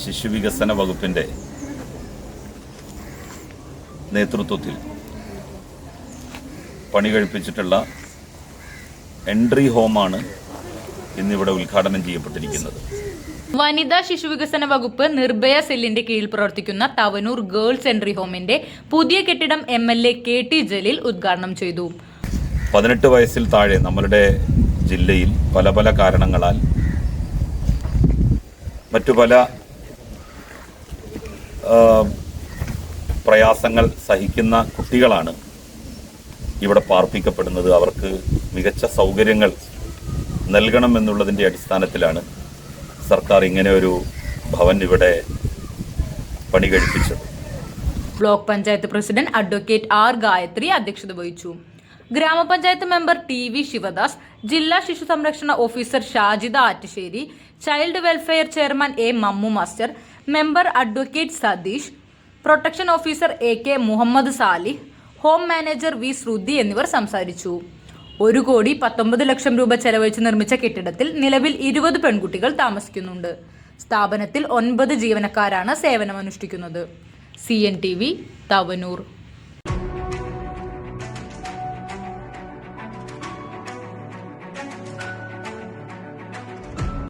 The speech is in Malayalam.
ശിശുവികസന വകുപ്പിൻ്റെ നേതൃത്വത്തിൽ പണി കഴിപ്പിച്ചിട്ടുള്ള എൻട്രി ഹോമാണ് ഇന്നിവിടെ ഉദ്ഘാടനം ചെയ്യപ്പെട്ടിരിക്കുന്നത്. വനിതാ ശിശുവികസന വകുപ്പ് നിർഭയ സെല്ലിന്റെ കീഴിൽ പ്രവർത്തിക്കുന്ന തവനൂർ ഗേൾസ് എൻട്രി ഹോമിന്റെ പുതിയ കെട്ടിടം MLA KT ജലീൽ ഉദ്ഘാടനം ചെയ്തു. 18 വയസ്സിൽ താഴെ നമ്മളുടെ ജില്ലയിൽ പല പല കാരണങ്ങളാൽ മറ്റു പല പ്രയാസങ്ങൾ സഹിക്കുന്ന കുട്ടികളാണ് ഇവിടെ പാർപ്പിക്കപ്പെടുന്നത്. അവർക്ക് മികച്ച സൗകര്യങ്ങൾ നൽകണമെന്നുള്ളതിൻ്റെ അടിസ്ഥാനത്തിലാണ് സർക്കാർ ഇങ്ങനെ ഒരു ഭവൻ ഇവിടെ പണി കഴിപ്പിച്ചത്. Block panchayat president advocate R Gayathri അധ്യക്ഷത വഹിച്ചു. ഗ്രാമപഞ്ചായത്ത് മെമ്പർ TV ശിവദാസ്, ജില്ലാ ശിശു സംരക്ഷണ officer Shajida Attusseri, child welfare chairman A Mammu master, member advocate Satheesh, protection officer AK Muhammad Salih, home manager V Sruthi എന്നിവർ സംസാരിച്ചു. 1,19 ലക്ഷം രൂപ ചെലവഴിച്ച് നിർമ്മിച്ച കെട്ടിടത്തിൽ നിലവിൽ 20 പെൺകുട്ടികൾ താമസിക്കുന്നുണ്ട്. സ്ഥാപനത്തിൽ 9 ജീവനക്കാരാണ് സേവനമനുഷ്ഠിക്കുന്നത്. CNTV തവനൂർ.